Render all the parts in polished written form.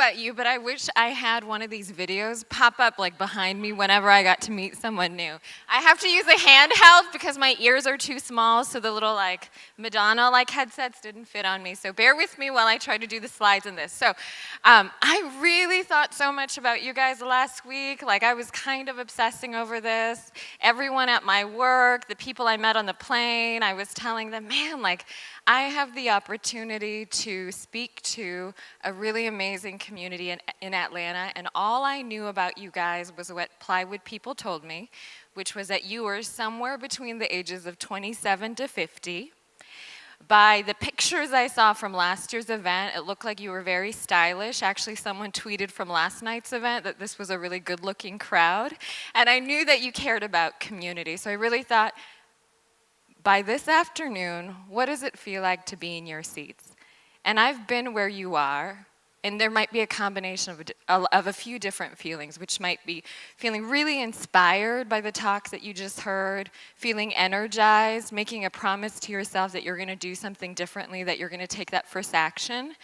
about you, but I wish I had one of these videos pop up like behind me whenever I got to meet someone new. I have to use a handheld because my ears are too small, so the little like Madonna like headsets didn't fit on me. So bear with me while I try to do the slides in this. So I really thought so much about you guys last week. Like I was kind of obsessing over this. Everyone at my work, the people I met on the plane, I was telling them, man, like I have the opportunity to speak to a really amazing community in Atlanta, and all I knew about you guys was what Plywood people told me, which was that you were somewhere between the ages of 27 to 50. By the pictures I saw from last year's event, it looked like you were very stylish. Actually, someone tweeted from last night's event that this was a really good-looking crowd, and I knew that you cared about community, so I really thought, by this afternoon, what does it feel like to be in your seats? And I've been where you are, and there might be a combination of a few different feelings, which might be feeling really inspired by the talks that you just heard, feeling energized, making a promise to yourself that you're going to do something differently, that you're going to take that first action.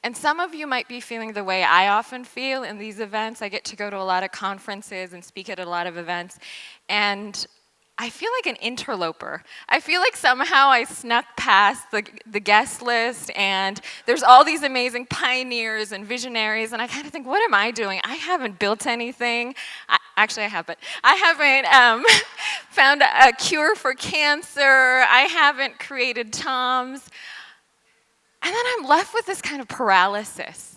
And some of you might be feeling the way I often feel in these events. I get to go to a lot of conferences and speak at a lot of events, and I feel like an interloper. I feel like somehow I snuck past the guest list, and there's all these amazing pioneers and visionaries, and I kind of think, what am I doing? I haven't built anything. Actually, I have, but I haven't found a cure for cancer. I haven't created Toms. And then I'm left with this kind of paralysis.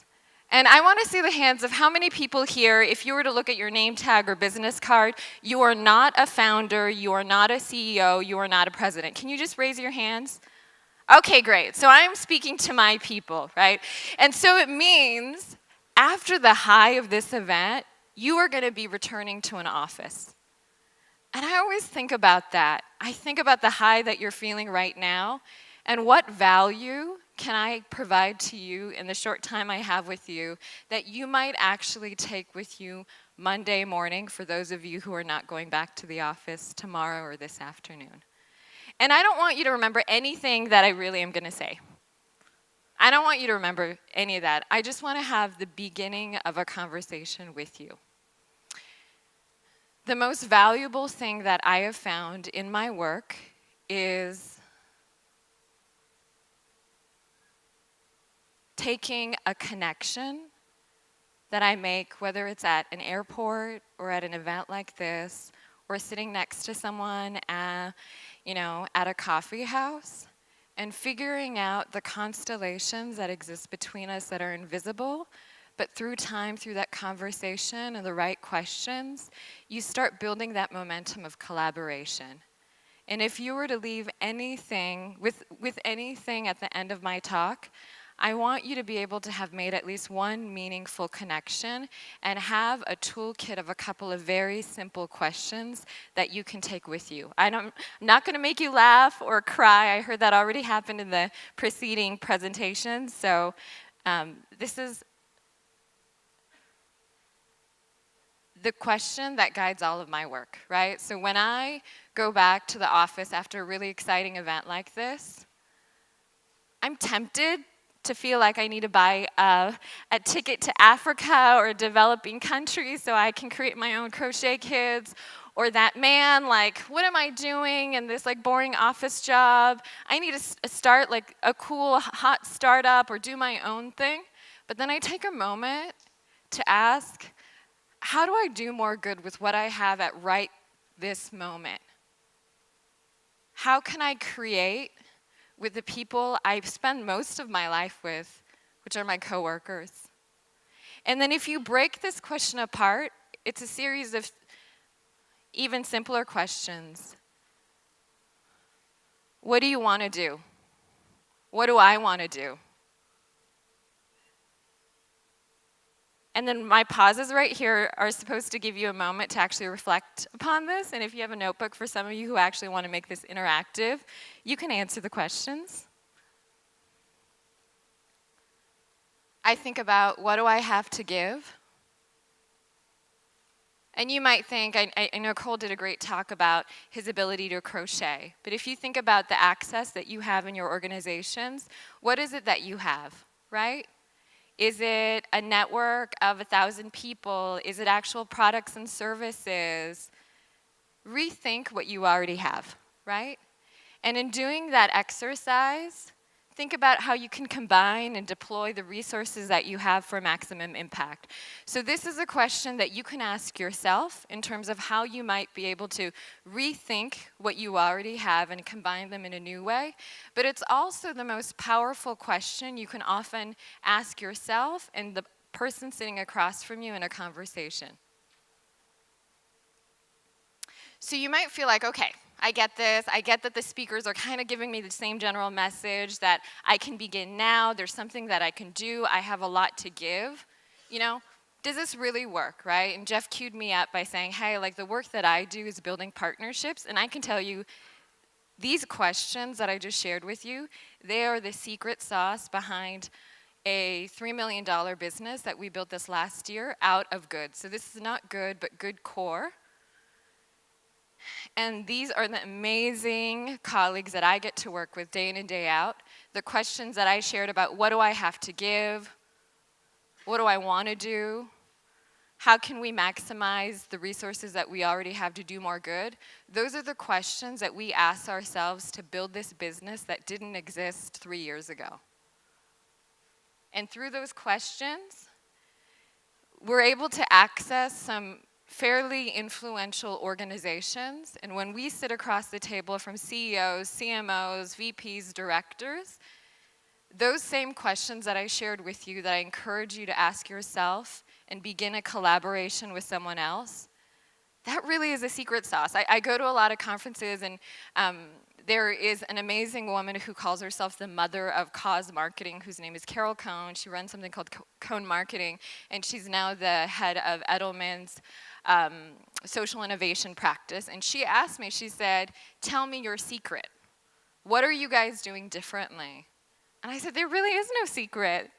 And I want to see the hands of how many people here, if you were to look at your name tag or business card, you are not a founder, you are not a CEO, you are not a president. Can you just raise your hands? Okay, great. So I'm speaking to my people, right? And so it means after the high of this event, you are going to be returning to an office. And I always think about that. I think about the high that you're feeling right now, and what value can I provide to you in the short time I have with you that you might actually take with you Monday morning for those of you who are not going back to the office tomorrow or this afternoon. And I don't want you to remember anything that I really am going to say. I don't want you to remember any of that. I just want to have the beginning of a conversation with you. The most valuable thing that I have found in my work is taking a connection that I make, whether it's at an airport or at an event like this, or sitting next to someone at a coffee house, and figuring out the constellations that exist between us that are invisible, but through time, through that conversation and the right questions, you start building that momentum of collaboration. And if you were to leave anything, with anything at the end of my talk, I want you to be able to have made at least one meaningful connection and have a toolkit of a couple of very simple questions that you can take with you. I'm not going to make you laugh or cry. I heard that already happened in the preceding presentation. So this is the question that guides all of my work, right? So when I go back to the office after a really exciting event like this, I'm tempted to feel like I need to buy a ticket to Africa or a developing country so I can create my own crochet kits, or that man, like, what am I doing in this like boring office job? I need to start like a cool hot startup or do my own thing. But then I take a moment to ask, how do I do more good with what I have at right this moment? How can I create with the people I spend most of my life with, which are my coworkers? And then if you break this question apart, it's a series of even simpler questions. What do you want to do? What do I want to do? And then my pauses right here are supposed to give you a moment to actually reflect upon this. And if you have a notebook, for some of you who actually want to make this interactive, you can answer the questions. I think about, what do I have to give? And you might think, I know Cole did a great talk about his ability to crochet. But if you think about the access that you have in your organizations, what is it that you have, right? Is it a network of 1,000 people? Is it actual products and services? Rethink what you already have, right? And in doing that exercise, think about how you can combine and deploy the resources that you have for maximum impact. So this is a question that you can ask yourself in terms of how you might be able to rethink what you already have and combine them in a new way. But it's also the most powerful question you can often ask yourself and the person sitting across from you in a conversation. So you might feel like, okay, I get this. I get that the speakers are kind of giving me the same general message that I can begin now. There's something that I can do. I have a lot to give. You know, does this really work, right? And Jeff queued me up by saying, hey, like the work that I do is building partnerships. And I can tell you, these questions that I just shared with you, they are the secret sauce behind a $3 million business that we built this last year out of good. So this is not good, but good core. And these are the amazing colleagues that I get to work with day in and day out. The questions that I shared about what do I have to give? What do I want to do? How can we maximize the resources that we already have to do more good? Those are the questions that we ask ourselves to build this business that didn't exist 3 years ago. And through those questions, we're able to access some fairly influential organizations, and when we sit across the table from CEOs, CMOs, VPs, directors, those same questions that I shared with you that I encourage you to ask yourself and begin a collaboration with someone else, that really is a secret sauce. I go to a lot of conferences, and there is an amazing woman who calls herself the mother of cause marketing, whose name is Carol Cohn. She runs something called Cohn Marketing, and she's now the head of Edelman's social innovation practice. And she asked me, she said, tell me your secret. What are you guys doing differently? And I said, there really is no secret.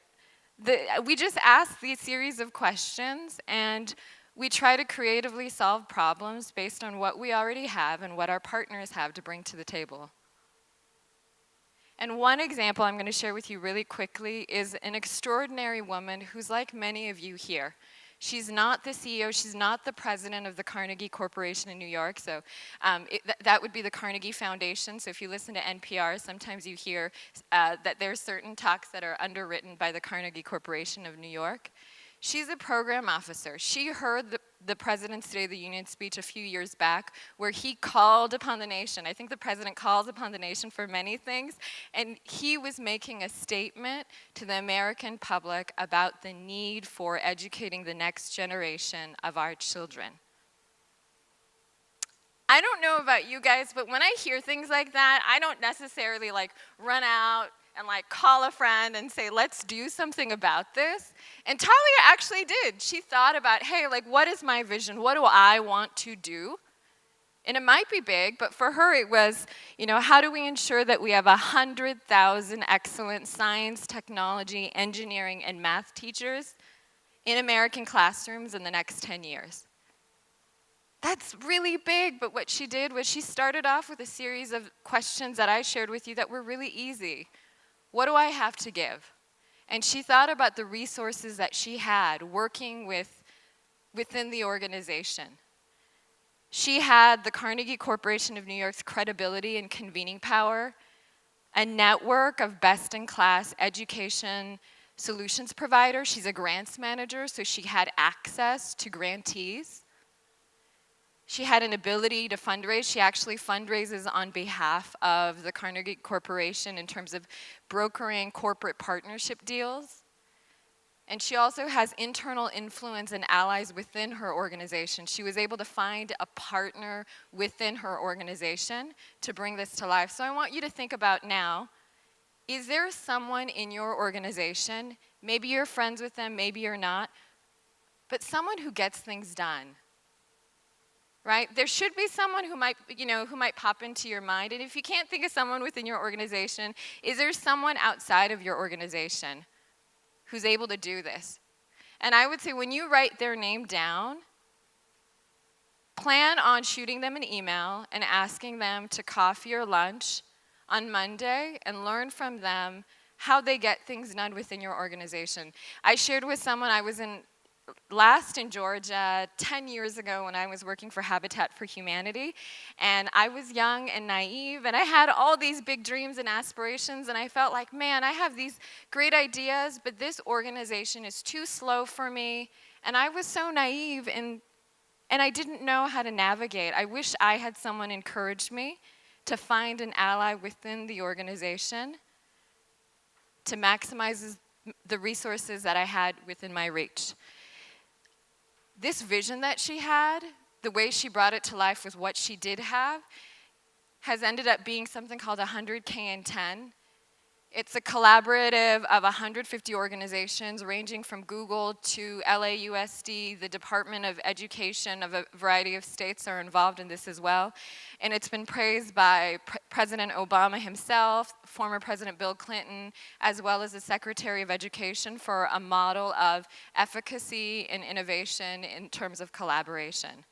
We just ask these series of questions, and we try to creatively solve problems based on what we already have and what our partners have to bring to the table. And one example I'm going to share with you really quickly is an extraordinary woman who's like many of you here. She's not the CEO, she's not the president of the Carnegie Corporation in New York, so that would be the Carnegie Foundation. So if you listen to NPR, sometimes you hear that there's certain talks that are underwritten by the Carnegie Corporation of New York. She's a program officer. She heard the President's State of the Union speech a few years back where he called upon the nation. I think the president calls upon the nation for many things, and he was making a statement to the American public about the need for educating the next generation of our children. I don't know about you guys, but when I hear things like that, I don't necessarily like run out and like call a friend and say, let's do something about this. And Talia actually did. She thought about, hey, like what is my vision? What do I want to do? And it might be big, but for her it was, you know, how do we ensure that we have 100,000 excellent science, technology, engineering, and math teachers in American classrooms in the next 10 years? That's really big, but what she did was she started off with a series of questions that I shared with you that were really easy. What do I have to give? And she thought about the resources that she had working within the organization. She had the Carnegie Corporation of New York's credibility and convening power, a network of best-in-class education solutions providers. She's a grants manager, so she had access to grantees. She had an ability to fundraise. She actually fundraises on behalf of the Carnegie Corporation in terms of brokering corporate partnership deals. And she also has internal influence and allies within her organization. She was able to find a partner within her organization to bring this to life. So I want you to think about now, is there someone in your organization, maybe you're friends with them, maybe you're not, but someone who gets things done? Right? There should be someone who might pop into your mind. And if you can't think of someone within your organization, is there someone outside of your organization who's able to do this? And I would say when you write their name down, plan on shooting them an email and asking them to coffee or lunch on Monday and learn from them how they get things done within your organization. I shared with someone I was last in Georgia 10 years ago when I was working for Habitat for Humanity, and I was young and naive, and I had all these big dreams and aspirations, and I felt like, man, I have these great ideas, but this organization is too slow for me, and I was so naive, and I didn't know how to navigate. I wish I had someone encourage me to find an ally within the organization to maximize the resources that I had within my reach. This vision that she had, the way she brought it to life with what she did have, has ended up being something called 100K in 10. It's a collaborative of 150 organizations ranging from Google to LAUSD, the Department of Education of a variety of states are involved in this as well. And it's been praised by President Obama himself, former President Bill Clinton, as well as the Secretary of Education for a model of efficacy and innovation in terms of collaboration.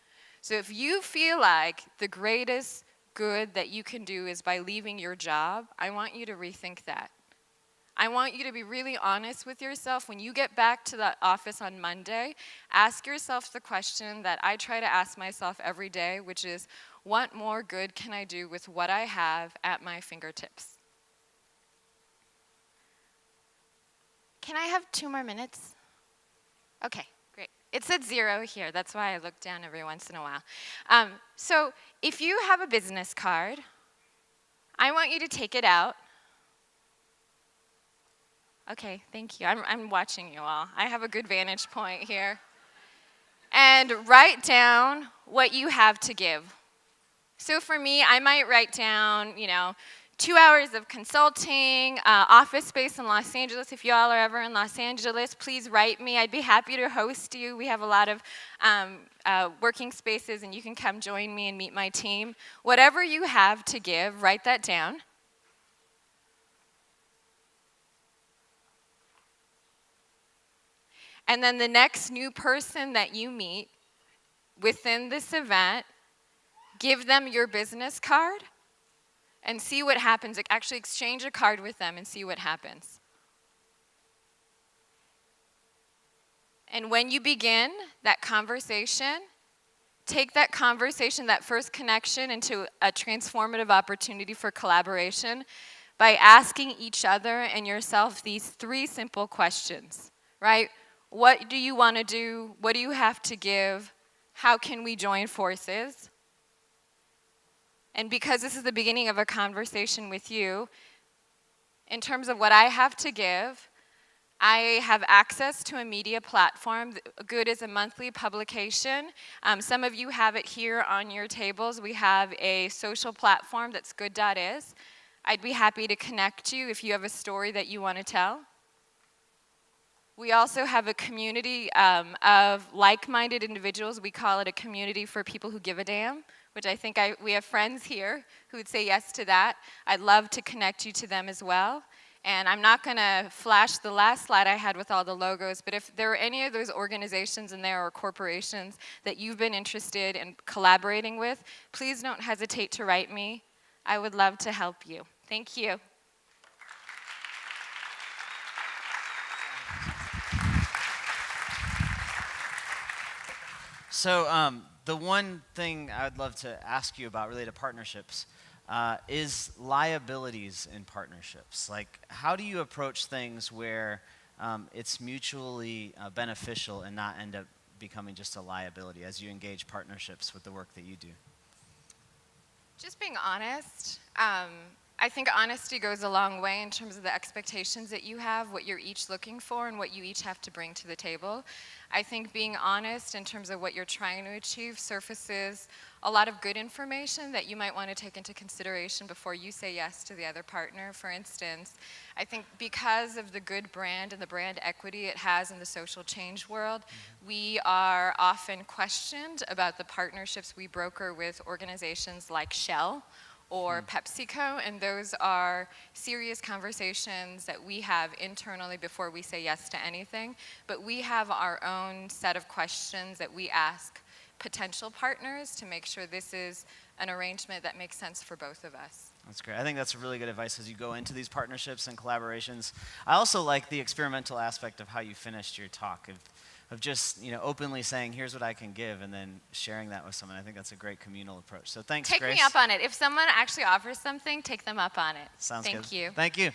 So if you feel like the greatest good that you can do is by leaving your job, I want you to rethink that. I want you to be really honest with yourself. When you get back to the office on Monday, ask yourself the question that I try to ask myself every day, which is, what more good can I do with what I have at my fingertips? Can I have 2 more minutes? Okay, great. It said 0 here. That's why I look down every once in a while. So if you have a business card, I want you to take it out. Okay, thank you. I'm watching you all. I have a good vantage point here. And write down what you have to give. So for me, I might write down, 2 hours of consulting, office space in Los Angeles. If you all are ever in Los Angeles, please write me. I'd be happy to host you. We have a lot of working spaces, and you can come join me and meet my team. Whatever you have to give, write that down. And then the next new person that you meet within this event, give them your business card and see what happens. Actually exchange a card with them and see what happens. And when you begin that conversation, take that conversation, that first connection, into a transformative opportunity for collaboration by asking each other and yourself these 3 simple questions, right? What do you want to do? What do you have to give? How can we join forces? And because this is the beginning of a conversation with you, in terms of what I have to give, I have access to a media platform. Good is a monthly publication. Some of you have it here on your tables. We have a social platform that's good.is. I'd be happy to connect you if you have a story that you want to tell. We also have a community of like-minded individuals. We call it a community for people who give a damn, which I think we have friends here who would say yes to that. I'd love to connect you to them as well. And I'm not going to flash the last slide I had with all the logos, but if there are any of those organizations in there or corporations that you've been interested in collaborating with, please don't hesitate to write me. I would love to help you. Thank you. So the one thing I'd love to ask you about related to partnerships is liabilities in partnerships. Like, how do you approach things where it's mutually beneficial and not end up becoming just a liability as you engage partnerships with the work that you do? Just being honest. I think honesty goes a long way in terms of the expectations that you have, what you're each looking for, and what you each have to bring to the table. I think being honest in terms of what you're trying to achieve surfaces a lot of good information that you might want to take into consideration before you say yes to the other partner. For instance, I think because of the good brand and the brand equity it has in the social change world, we are often questioned about the partnerships we broker with organizations like Shell or PepsiCo, and those are serious conversations that we have internally before we say yes to anything. But we have our own set of questions that we ask potential partners to make sure this is an arrangement that makes sense for both of us. That's great. I think that's really good advice as you go into these partnerships and collaborations. I also like the experimental aspect of how you finished your talk, of just openly saying, here's what I can give, and then sharing that with someone. I think that's a great communal approach. So thanks, Take Grace. me up on it. If someone actually offers something, take them up on it. Sounds good. Thank you. Thank you.